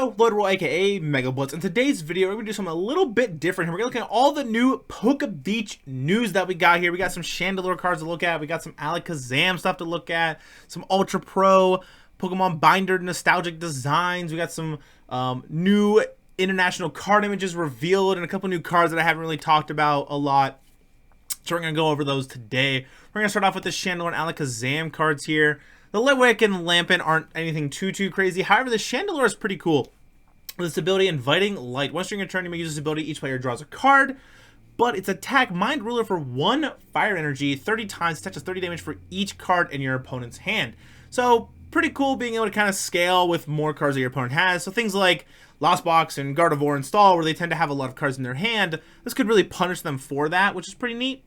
Yo, Lloyd, Ruhl, aka MegaBlitzz. In today's video, we're going to do something a little bit different. We're going to look at all the new PokeBeach news that we got here. We got some Chandelure cards to look at. We got some Alakazam stuff to look at. Some Ultra Pro, Pokemon Binder nostalgic designs. We got some new international card images revealed and a couple new cards that I haven't really talked about a lot. So we're going to go over those today. We're going to start off with the Chandelure and Alakazam cards here. The Litwick and Lampent aren't anything too crazy. However, the Chandelure is pretty cool. This ability, Inviting Light. Once during your turn, you may use this ability. Each player draws a card, but its attack, Mind Ruler for 1 fire energy, 30 times, attaches 30 damage for each card in your opponent's hand. So, pretty cool being able to kind of scale with more cards that your opponent has. So things like Lost Box and Gardevoir and Stall, where they tend to have a lot of cards in their hand, this could really punish them for that, which is pretty neat.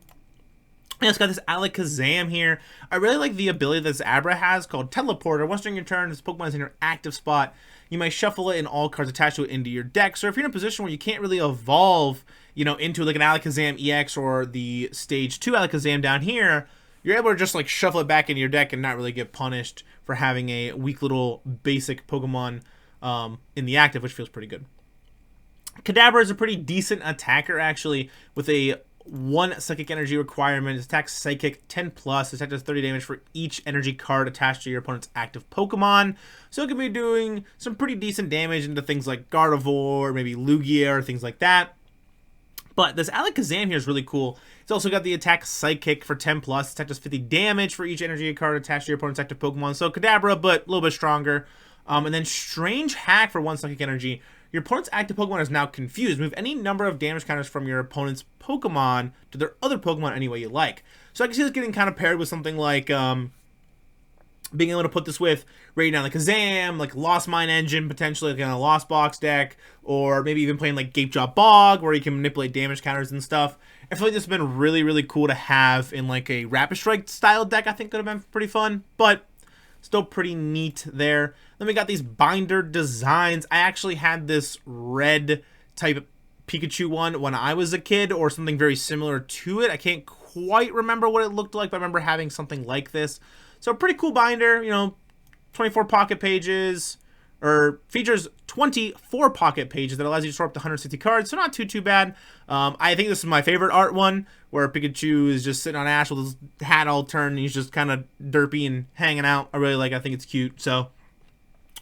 And it's got this Alakazam here. I really like the ability that this Abra has called Teleporter. Once during your turn, this Pokemon is in your active spot. You may shuffle it and all cards attached to it into your deck. So if you're in a position where you can't really evolve, you know, into like an Alakazam EX or the Stage 2 Alakazam down here, you're able to just like shuffle it back into your deck and not really get punished for having a weak little basic Pokemon in the active, which feels pretty good. Kadabra is a pretty decent attacker actually, with a 1 psychic energy requirement. Its attack psychic 10 plus. Its attack does 30 damage for each energy card attached to your opponent's active Pokemon. So it could be doing some pretty decent damage into things like Gardevoir, maybe Lugia, or things like that. But this Alakazam here is really cool. It's also got the attack psychic for 10 plus. Its attack does 50 damage for each energy card attached to your opponent's active Pokemon. So Kadabra, but a little bit stronger. And then Strange Hack for 1 psychic energy. Your opponent's active Pokemon is now confused. Move any number of damage counters from your opponent's Pokemon to their other Pokemon any way you like. So I can see this getting kind of paired with something like being able to put this with Radiant Alakazam, like Lost Mine Engine, potentially like in a Lost Box deck, or maybe even playing like Gapejaw Bog, where you can manipulate damage counters and stuff. I feel like this has been really cool to have in like a Rapid Strike style deck. I think could have been pretty fun, but still pretty neat there. Then we got these binder designs. I actually had this red type Pikachu one when I was a kid, or something very similar to it. I can't quite remember what it looked like, but I remember having something like this. So pretty cool binder, you know, 24 pocket pages, or features 24 pocket pages that allows you to store up to 160 cards, so not too bad. I think this is my favorite art one, where Pikachu is just sitting on Ash with his hat all turned, and he's just kind of derpy and hanging out. I really like it. I think it's cute. So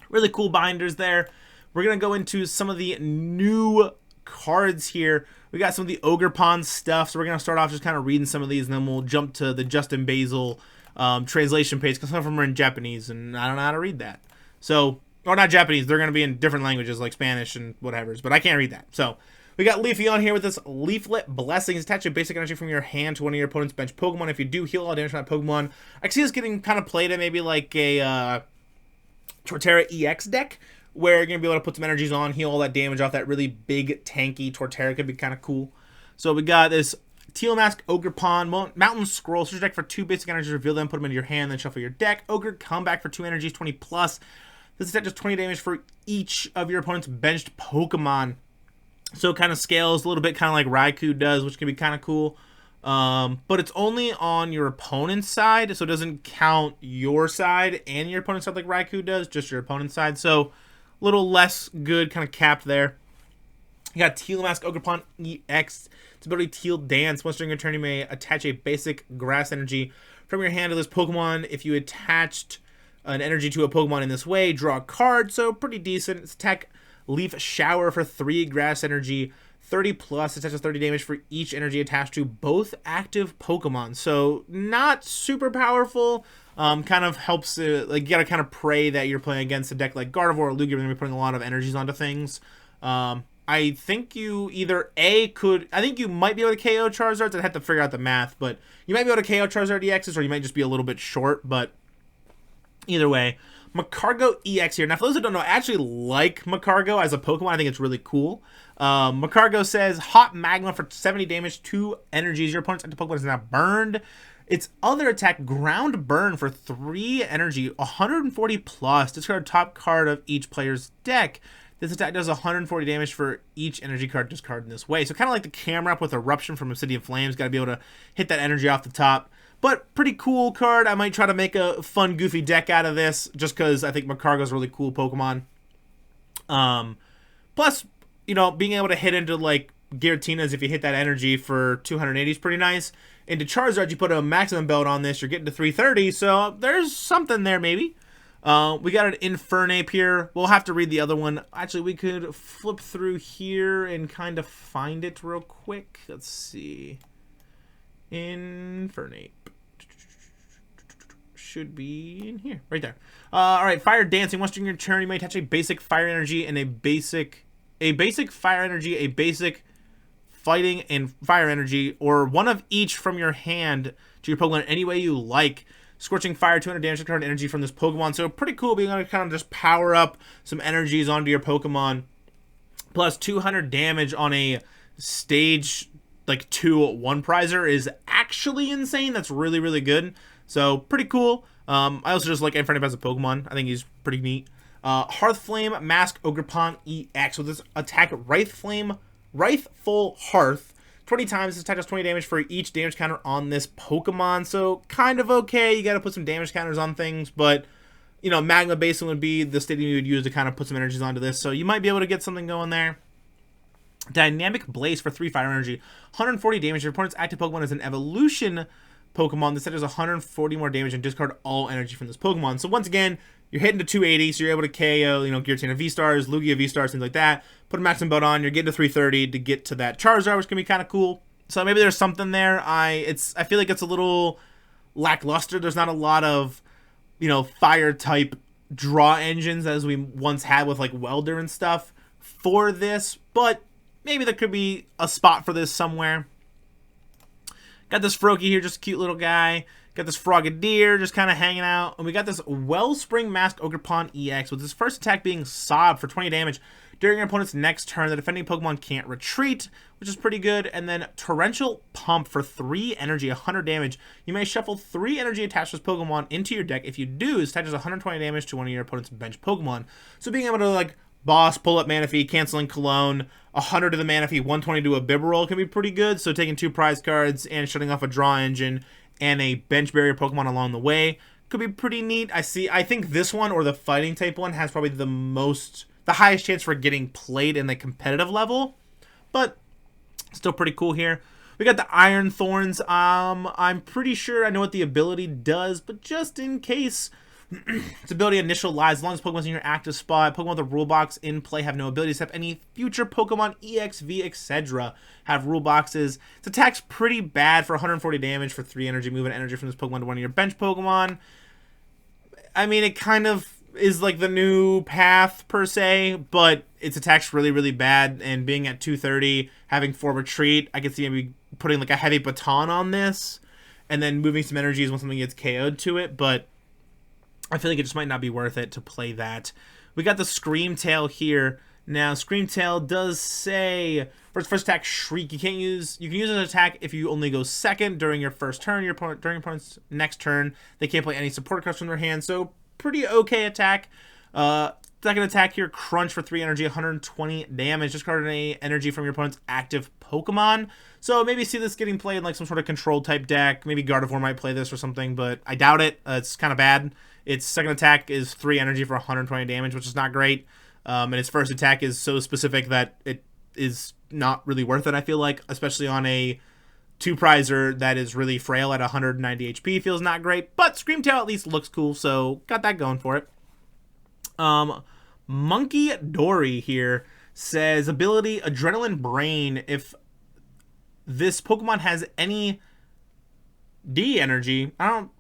really cool binders there. We're going to go into some of the new cards here. We got some of the Ogre Pond stuff, so we're going to start off just kind of reading some of these, and then we'll jump to the Justin Basil translation page, because some of them are in Japanese, and I don't know how to read that. So, or not Japanese, they're going to be in different languages like Spanish and whatever, but I can't read that. So we got Leafy on here with this Leaflet Blessings. Attach a basic energy from your hand to one of your opponent's bench Pokemon. If you do, heal all damage from that Pokemon. I can see this getting kind of played in maybe like a Torterra EX deck, where you're going to be able to put some energies on, heal all that damage off that really big, tanky Torterra. Could be kind of cool. So we got this Teal Mask, Ogre Pond, Mountain Scroll. Search your deck for 2 basic energies, reveal them, put them into your hand, then shuffle your deck. Ogre Comeback for 2 energies, 20 plus. This attack does 20 damage for each of your opponent's benched Pokemon. So it kind of scales a little bit, kind of like Raikou does, which can be kind of cool. But it's only on your opponent's side, so it doesn't count your side and your opponent's side like Raikou does, just your opponent's side. So a little less good, kind of capped there. You got Teal Mask, Ogre Pond EX. Its ability Teal Dance. Once during your turn, you may attach a basic grass energy from your hand to this Pokemon. If you attached an energy to a Pokemon in this way, draw a card. So pretty decent. Its attack Leaf Shower for 3 grass energy, 30 plus. It attaches 30 damage for each energy attached to both active Pokemon. So not super powerful. Kind of helps, like you gotta kind of pray that you're playing against a deck like Gardevoir or Lugia, you're gonna be putting a lot of energies onto things. I think you either I think you might be able to KO Charizards. I'd have to figure out the math, but you might be able to KO Charizard EXs, or you might just be a little bit short, but either way. Macargo EX here. Now, for those who don't know, I actually like Macargo as a Pokemon. I think it's really cool. Macargo says, Hot Magma for 70 damage, 2 energies. Your opponent's active Pokemon is now burned. Its other attack, Ground Burn for 3 energy, 140 plus. Discard top card of each player's deck. This attack does 140 damage for each energy card discarded in this way. So kind of like the Camera Up with Eruption from Obsidian Flames. Got to be able to hit that energy off the top. But pretty cool card. I might try to make a fun, goofy deck out of this, just because I think Macargo's a really cool Pokemon. Plus, you know, being able to hit into like Giratinas if you hit that energy for 280 is pretty nice. Into Charizard, you put a maximum belt on this, you're getting to 330, so there's something there maybe. We got an Infernape here. We'll have to read the other one. Actually, we could flip through here and kind of find it real quick. Let's see. Infernape. Should be in here. Right there. Alright, Fire Dancing. Once during your turn, you may attach a basic Fire Energy and a basic Fire Energy, a basic Fighting and Fire Energy, or one of each from your hand to your Pokemon any way you like. Scorching Fire, 200 damage to current energy from this Pokemon. So pretty cool being able to kind of just power up some energies onto your Pokemon. Plus 200 damage on a stage like 2 1-prizer is actually insane. That's really, really good. So pretty cool. I also just like Infernape as a Pokemon. I think he's pretty neat. Hearthflame, Mask, Ogerpon, EX. With this attack, Wraithful Hearth. 20 times, this attack does 20 damage for each damage counter on this Pokemon. So kind of okay. You got to put some damage counters on things, but you know, Magma Basin would be the stadium you would use to kind of put some energies onto this. So you might be able to get something going there. Dynamic Blaze for 3 fire energy. 140 damage. Your opponent's active Pokemon is an evolution Pokemon. This set does 140 more damage and discard all energy from this Pokemon. So once again, you're hitting to 280, so you're able to KO, you know, Giratina V-Stars, Lugia V-Stars, things like that. Put a maximum belt on, you're getting to 330 to get to that Charizard, which can be kind of cool. So maybe there's something there. I feel like it's a little lackluster. There's not a lot of, you know, fire type draw engines as we once had with like Welder and stuff for this, but maybe there could be a spot for this somewhere. Got this Froakie here, just a cute little guy. Got this Frogadier just kind of hanging out. And we got this Wellspring Mask Ogerpon EX with his first attack being Sob for 20 damage. During your opponent's next turn, the defending Pokemon can't retreat, which is pretty good. And then Torrential Pump for 3 energy, 100 damage. You may shuffle 3 energy attached to this Pokemon into your deck. If you do, this attaches 120 damage to one of your opponent's bench Pokemon. So being able to like boss, pull up Manaphy, canceling Cologne, 100 to the Manaphy, 120 to a Bibarel can be pretty good. So taking 2 prize cards and shutting off a draw engine and a bench barrier Pokemon along the way could be pretty neat. I think this one or the fighting type one has probably the highest chance for getting played in the competitive level, but still pretty cool here. We got the Iron Thorns. I'm pretty sure I know what the ability does, but just in case, its ability initialize as long as Pokemon's in your active spot. Pokemon with the rule box in play have no ability except any future Pokemon EXV, etc. have rule boxes. Its attack's pretty bad for 140 damage for 3 energy. Moving energy from this Pokemon to one of your bench Pokemon. I mean, it kind of is like the new path per se, but its attack's really, really bad. And being at 230, having 4 retreat, I could see maybe putting like a heavy baton on this and then moving some energies when something gets KO'd to it, but I feel like it just might not be worth it to play that. We got the Screamtail here. Now, Screamtail does say, for its first attack, Shriek. You can use an attack if you only go second during your first turn. During your opponent's next turn, they can't play any support cards from their hand. So, pretty okay attack. Second attack here, Crunch for 3 energy, 120 damage. Discard any energy from your opponent's active Pokemon. So maybe see this getting played in like some sort of control type deck. Maybe Gardevoir might play this or something, but I doubt it. It's kind of bad. Its second attack is 3 energy for 120 damage, which is not great. And its first attack is so specific that it is not really worth it, I feel like, especially on a 2-prizer that is really frail at 190 HP. Feels not great, but Screamtail at least looks cool, so got that going for it. Monkey Dory here says ability Adrenaline Brain. If this Pokemon has any D energy,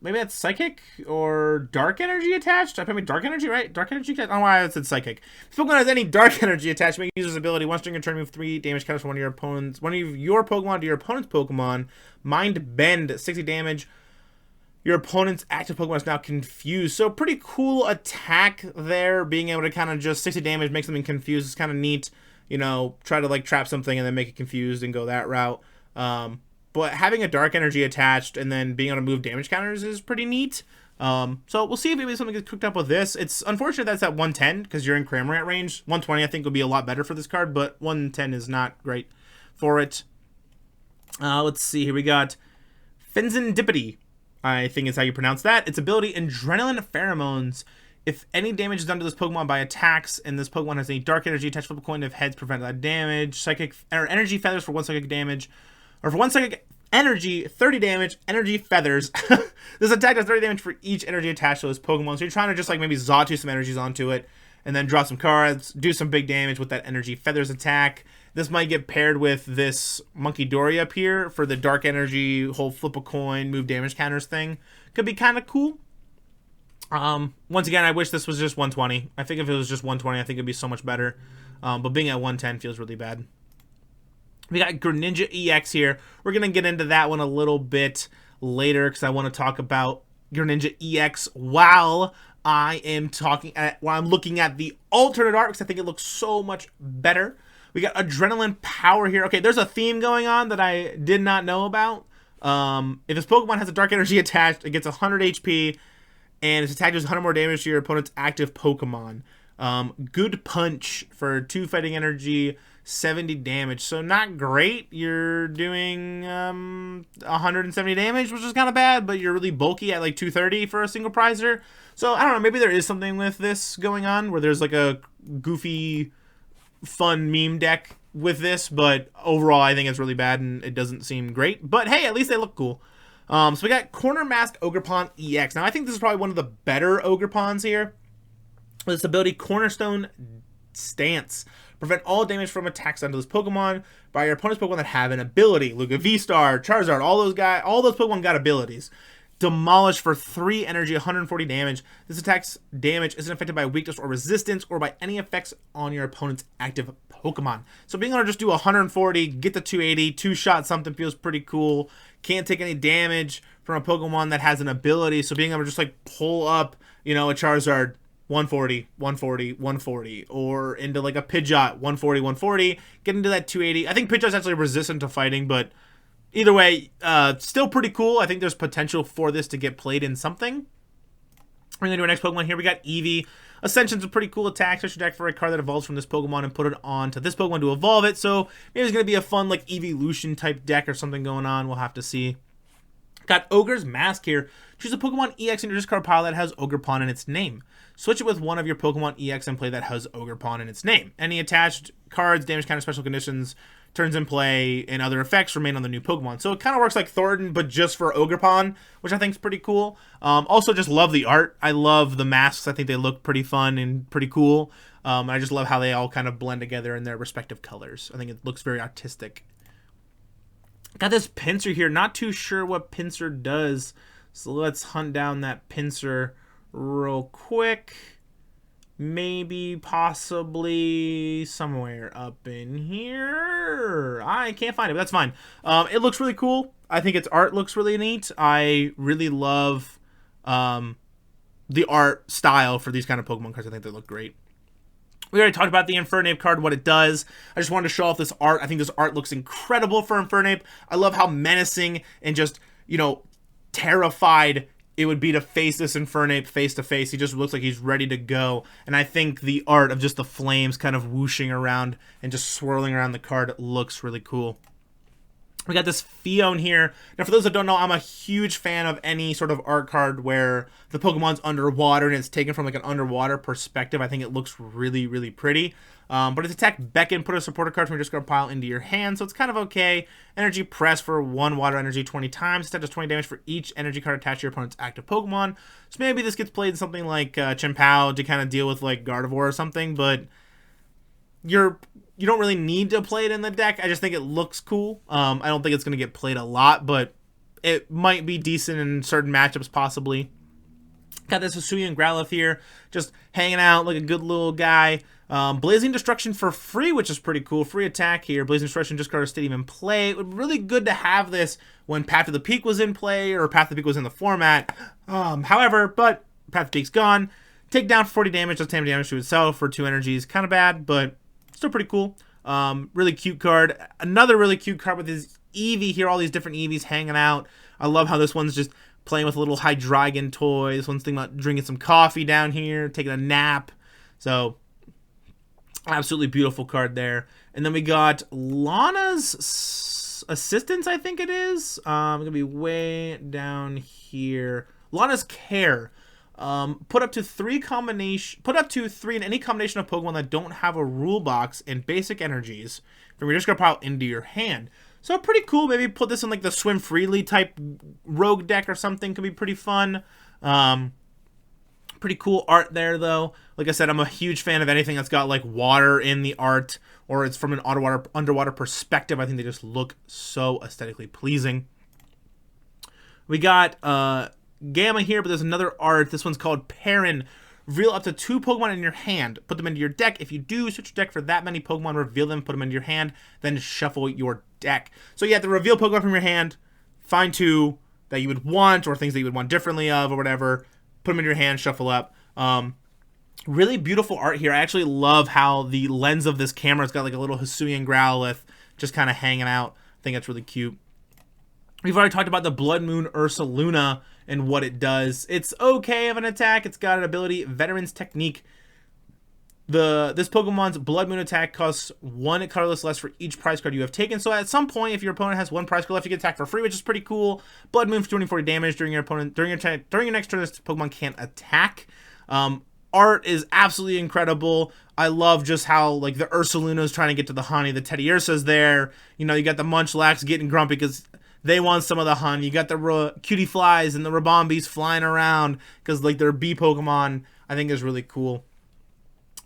maybe that's Psychic or Dark Energy attached. I put me Dark Energy, right? Dark Energy. I don't know why I said Psychic. If Pokemon has any Dark Energy attached, make use of this ability. Once during your turn, move 3 damage counters from one of your Pokemon to your opponent's Pokemon. Mind Bend, 60 damage. Your opponent's active Pokemon is now confused. So pretty cool attack there. Being able to kind of just 60 damage, make something confused is kind of neat. You know, try to like trap something and then make it confused and go that route. But having a Dark Energy attached and then being able to move damage counters is pretty neat. So we'll see if maybe something gets cooked up with this. It's unfortunate that's at 110 because you're in Cramorant range. 120 I think would be a lot better for this card, but 110 is not great for it. Let's see. Here we got Fenzindipity, I think is how you pronounce that. Its ability, Adrenaline Pheromones. If any damage is done to this Pokemon by attacks, and this Pokemon has any dark energy, attach flip a coin if heads prevent that damage. Psychic or energy feathers for 1 psychic damage, or for 1 psychic energy, 30 damage. Energy feathers. This attack does 30 damage for each energy attached to this Pokemon. So you're trying to just like maybe Xatu some energies onto it, and then draw some cards, do some big damage with that energy feathers attack. This might get paired with this Monkey Dory up here for the dark energy whole flip a coin, move damage counters thing. Could be kind of cool. Once again, I wish this was just 120. I think if it was just 120, I think it'd be so much better. But being at 110 feels really bad. We got Greninja EX here. We're going to get into that one a little bit later because I want to talk about Greninja EX while I'm looking at the alternate art because I think it looks so much better. We got Adrenaline Power here. Okay, there's a theme going on that I did not know about. If this Pokemon has a dark energy attached, it gets 100 HP, and its attack does 100 more damage to your opponent's active Pokemon. Good Punch for 2 fighting energy, 70 damage. So not great. You're doing 170 damage, which is kind of bad, but you're really bulky at like 230 for a single prizer. So I don't know, maybe there is something with this going on where there's like a goofy, fun meme deck with this, but overall I think it's really bad and it doesn't seem great. But hey, at least they look cool. So we got Corner Mask Ogerpon EX. Now I think this is probably one of the better Ogerpons here. With its ability Cornerstone Stance. Prevent all damage from attacks onto this Pokemon by your opponent's Pokemon that have an ability. Lugia V-Star, Charizard, all those Pokemon got abilities. Demolish for 3 energy, 140 damage. This attack's damage isn't affected by weakness or resistance or by any effects on your opponent's active Pokemon. So being able to just do 140, get the 280, 2-shot something feels pretty cool. Can't take any damage from a Pokemon that has an ability. So being able to just like pull up, a Charizard 140, 140, 140, or into like a Pidgeot 140, 140, get into that 280. I think Pidgeot's actually resistant to fighting, but either way, still pretty cool. I think there's potential for this to get played in something. We're going to do our next Pokemon here. We got Eevee. Ascension's a pretty cool attack. Search your deck for a card that evolves from this Pokemon and put it on to this Pokemon to evolve it. So maybe there's going to be a fun like Evolution type deck or something going on. We'll have to see. Got Ogre's Mask here. Choose a Pokemon EX in your discard pile that has Ogerpon in its name. Switch it with one of your Pokemon EX and play that has Ogerpon in its name. Any attached cards, damage counter, special conditions, turns in play, and other effects remain on the new Pokemon. So it kind of works like Thornton, but just for Ogerpon, which I think is pretty cool. Also, just love the art. I love the masks. I think they look pretty fun and pretty cool. I just love how they all kind of blend together in their respective colors. I think it looks very artistic. Got this Pinsir here. Not too sure what Pinsir does. So let's hunt down that Pinsir real quick. Maybe, possibly, somewhere up in here. I can't find it, but that's fine. It looks really cool. I think its art looks really neat. I really love the art style for these kind of Pokemon cards. I think they look great. We already talked about the Infernape card, what it does. I just wanted to show off this art. I think this art looks incredible for Infernape. I love how menacing and just, terrified it would be to face this Infernape face to face. He just looks like he's ready to go. And I think the art of just the flames kind of whooshing around and just swirling around the card looks really cool. We got this Fion here. Now, for those that don't know, I'm a huge fan of any sort of art card where the Pokemon's underwater and it's taken from like an underwater perspective. I think it looks really, really pretty. But its attack Beckon, put a supporter card from your discard pile into your hand, so it's kind of okay. Energy Press for 1 water energy 20 times. It does 20 damage for each energy card attached to your opponent's active Pokemon. So maybe this gets played in something like Chien-Pao to kind of deal with like Gardevoir or something, but you don't really need to play it in the deck. I just think it looks cool. I don't think it's going to get played a lot, but it might be decent in certain matchups possibly. Got this Hisuian Growlithe here, just hanging out like a good little guy. Blazing Destruction for free, which is pretty cool. Free attack here. Blazing Destruction just card Stadium in play. It would be really good to have this when Path to the Peak was in play or Path to the Peak was in the format. However, but Path to the Peak's gone. Take down for 40 damage, does 10 damage to itself for 2 energies. Kind of bad, but still pretty cool. Really cute card. Another really cute card with his Eevee here. All these different Eevees hanging out. I love how this one's just playing with a little Hydreigon toy. This one's thinking about drinking some coffee down here, taking a nap. So, absolutely beautiful card there. And then we got Lana's Assistance, I think it is. I'm going to be way down here. Lana's Care. Put up to three in any combination of Pokemon that don't have a rule box and basic energies from your discard pile into your hand. So pretty cool. Maybe put this in like the Swim Freely type rogue deck or something. Could be pretty fun. Pretty cool art there, though. Like I said, I'm a huge fan of anything that's got like water in the art, or it's from an underwater perspective. I think they just look so aesthetically pleasing. We got Gamma here, but there's another art. This one's called Perrin. Reveal up to 2 Pokemon in your hand. Put them into your deck. If you do, switch your deck for that many Pokemon. Reveal them, put them into your hand, then shuffle your deck. So you have to reveal Pokemon from your hand, find 2 that you would want, or things that you would want differently of, or whatever. Put them in your hand, shuffle up. Really beautiful art here. I actually love how the lens of this camera's got like a little Hisuian Growlithe just kind of hanging out. I think that's really cute. We've already talked about the Blood Moon Ursaluna and what it does. It's okay of an attack. It's got an ability, Veteran's Technique. This Pokemon's Blood Moon attack costs 1 colorless less for each prize card you have taken. So at some point, if your opponent has 1 prize card left, you can attack for free, which is pretty cool. Blood Moon for 20-40 damage during your next turn. This Pokemon can't attack. Art is absolutely incredible. I love just how like the Ursaluna is trying to get to the honey. The Teddiursa's there. You know, you got the Munchlax getting grumpy because they want some of the honey. You got the Cutie Flies and the Rabombis flying around because like their bee Pokemon. I think is really cool.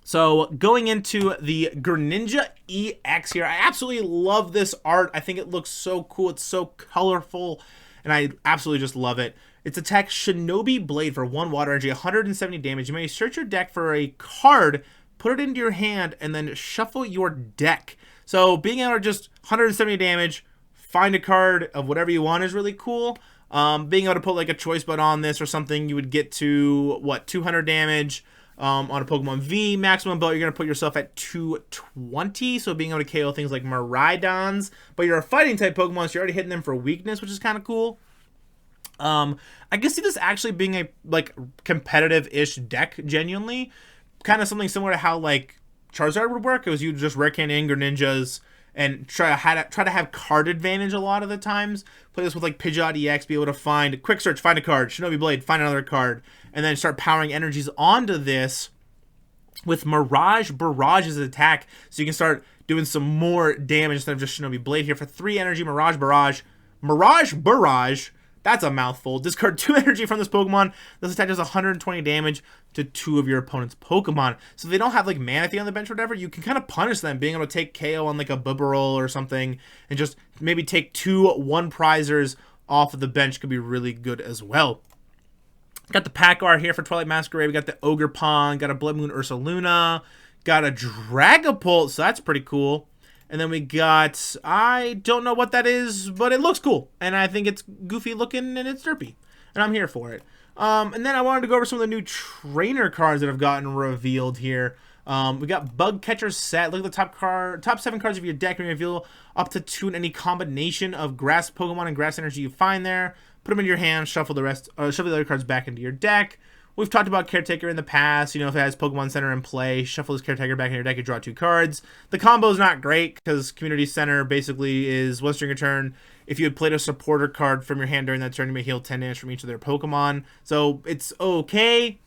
So going into the Greninja EX here, I absolutely love this art. I think it looks so cool. It's so colorful, and I absolutely just love it. Its attack, Shinobi Blade for 1 water energy, 170 damage. You may search your deck for a card, put it into your hand, and then shuffle your deck. So being able to just 170 damage, find a card of whatever you want is really cool. Being able to put like a choice button on this or something, you would get to, what, 200 damage. On a Pokemon V maximum belt, you're going to put yourself at 220, so being able to KO things like Miraidons, but you're a fighting type Pokemon, so you're already hitting them for weakness, which is kind of cool. I can see this actually being a like competitive-ish deck, genuinely. Kind of something similar to how like Charizard would work. It was you just rare candy in Greninjas and try to have card advantage a lot of the times. Play this with like Pidgeot EX, be able to find quick search, find a card, Shinobi Blade, find another card, and then start powering energies onto this with Mirage Barrage as an attack, so you can start doing some more damage instead of just Shinobi Blade here for 3 energy. Mirage Barrage. That's a mouthful. Discard 2 energy from this Pokemon. This attack does 120 damage to 2 of your opponent's Pokemon. So if they don't have like Manaphy on the bench or whatever, you can kind of punish them, being able to take KO on like a Bubberol or something, and just maybe take 2 1-prizers off of the bench could be really good as well. Got the pack art here for Twilight Masquerade. We got the Ogerpon, got a Blood Moon Ursaluna, got a Dragapult, so that's pretty cool. And then we got, I don't know what that is, but it looks cool. And I think it's goofy looking and it's derpy. And I'm here for it. And then I wanted to go over some of the new trainer cards that have gotten revealed here. We got Bug Catcher Set. Look at the top 7 cards of your deck. You can reveal up to 2 in any combination of grass Pokemon and grass energy you find there. Put them in your hand, shuffle the other cards back into your deck. We've talked about Caretaker in the past. You know, if it has Pokemon Center in play, shuffle this Caretaker back in your deck, you draw 2 cards. The combo is not great because Community Center basically is once during your turn, if you had played a supporter card from your hand during that turn, you may heal 10 damage from each of their Pokemon. So it's okay.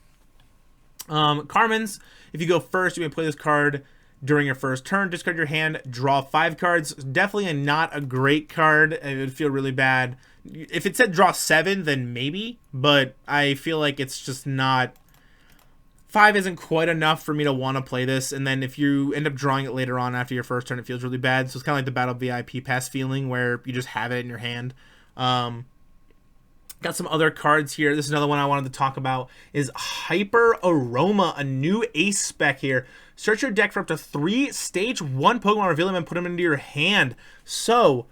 Carmen's, if you go first, you may play this card during your first turn. Discard your hand, draw 5 cards. Definitely not a great card. It would feel really bad. If it said draw 7, then maybe, but I feel like it's just not. 5 isn't quite enough for me to want to play this, and then if you end up drawing it later on after your first turn, it feels really bad. So it's kind of like the Battle VIP Pass feeling where you just have it in your hand. Got some other cards here. This is another one I wanted to talk about, is Hyper Aroma, a new ACE spec here. Search your deck for up to 3 Stage 1 Pokemon, reveal them, and put them into your hand. So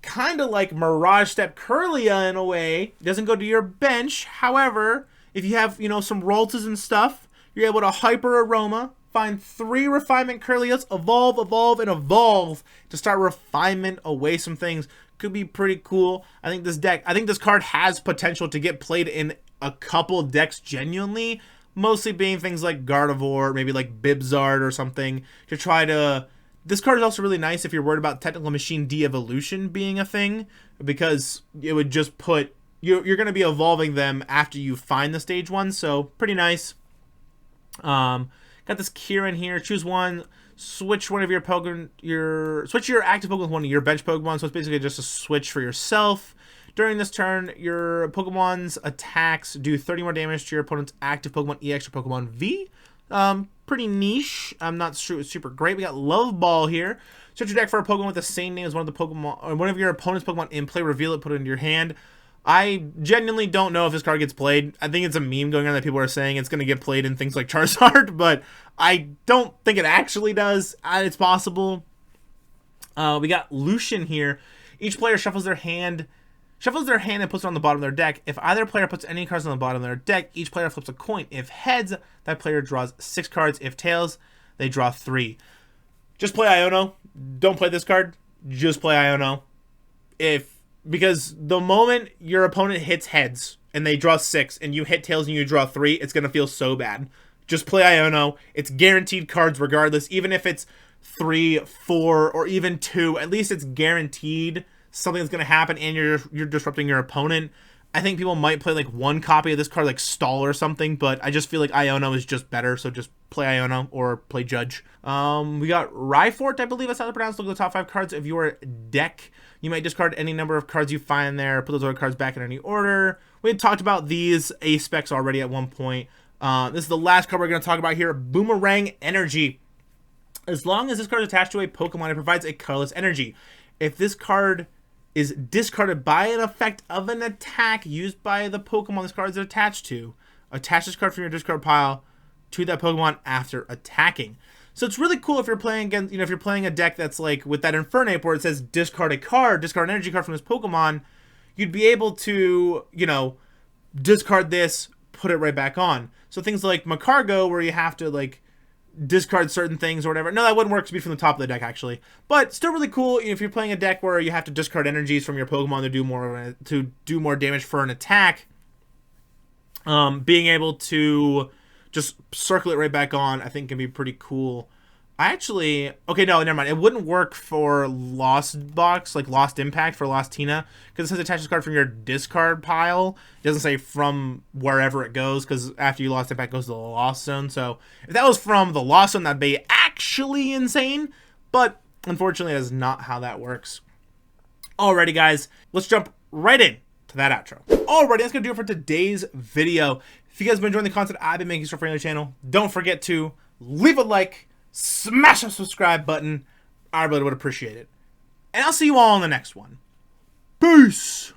kind of like Mirage Step Kirlia in a way. It doesn't go to your bench. However, if you have, you know, some Roltas and stuff, you're able to Hyper Aroma, find 3 Refinement Kirlias, evolve, and evolve to start refinement away some things. Could be pretty cool. I think this card has potential to get played in a couple decks genuinely, mostly being things like Gardevoir, maybe like Bibzard or something, to try to. This card is also really nice if you're worried about Technical Machine de-evolution being a thing, because it would just put you're going to be evolving them after you find the stage 1, so pretty nice. Got this Kieran here. Choose one. Switch one of your Pokemon. Switch your active Pokemon with one of your bench Pokemon. So it's basically just a switch for yourself. During this turn, your Pokemon's attacks do 30 more damage to your opponent's active Pokemon EX or Pokemon V. Pretty niche. I'm not sure it's super great. We got Love Ball here. Search your deck for a Pokemon with the same name as one of the Pokemon, or one of your opponent's Pokemon in play. Reveal it. Put it into your hand. I genuinely don't know if this card gets played. I think it's a meme going on that people are saying it's going to get played in things like Charizard, but I don't think it actually does. It's possible. We got Lucian here. Each player shuffles their hand and puts it on the bottom of their deck. If either player puts any cards on the bottom of their deck, each player flips a coin. If heads, that player draws 6 cards. If tails, they draw 3. Just play Iono. Don't play this card. Just play Iono. Because the moment your opponent hits heads and they draw 6 and you hit tails and you draw 3, it's going to feel so bad. Just play Iono. It's guaranteed cards regardless. Even if it's 3, 4, or even 2, at least it's guaranteed something that's going to happen and you're disrupting your opponent. I think people might play like one copy of this card, like Stall or something, but I just feel like Iono is just better, so just play Iono or play Judge. We got Rhyfort, I believe that's how to pronounce. Look at the top 5 cards of your deck. You might discard any number of cards you find there, put those other cards back in any order. We had talked about these ACE specs already at one point. This is the last card we're going to talk about here, Boomerang Energy. As long as this card is attached to a Pokemon, it provides a colorless energy. If this card is discarded by an effect of an attack used by the Pokemon this card is attached to, attach this card from your discard pile to that Pokemon after attacking. So it's really cool if you're playing against, if you're playing a deck that's like with that Infernape where it says discard a card, discard an energy card from this Pokemon, you'd be able to, discard this, put it right back on. So things like Macargo where you have to like discard certain things or whatever. No, that wouldn't work to be from the top of the deck actually, but still really cool if you're playing a deck where you have to discard energies from your Pokemon to do more damage for an attack. Being able to just circle it right back on, I think can be pretty cool. Okay, no, never mind. It wouldn't work for Lost Box, like Lost Impact for Lost Tina, because it says attach this card from your discard pile. It doesn't say from wherever it goes, because after you Lost Impact, it goes to the Lost Zone. So if that was from the Lost Zone, that'd be actually insane. But unfortunately, that is not how that works. Alrighty, guys, let's jump right in to that outro. Alrighty, that's gonna do it for today's video. If you guys have been enjoying the content I've been making for the channel, don't forget to leave a like, smash that subscribe button. I really would appreciate it. And I'll see you all in the next one. Peace!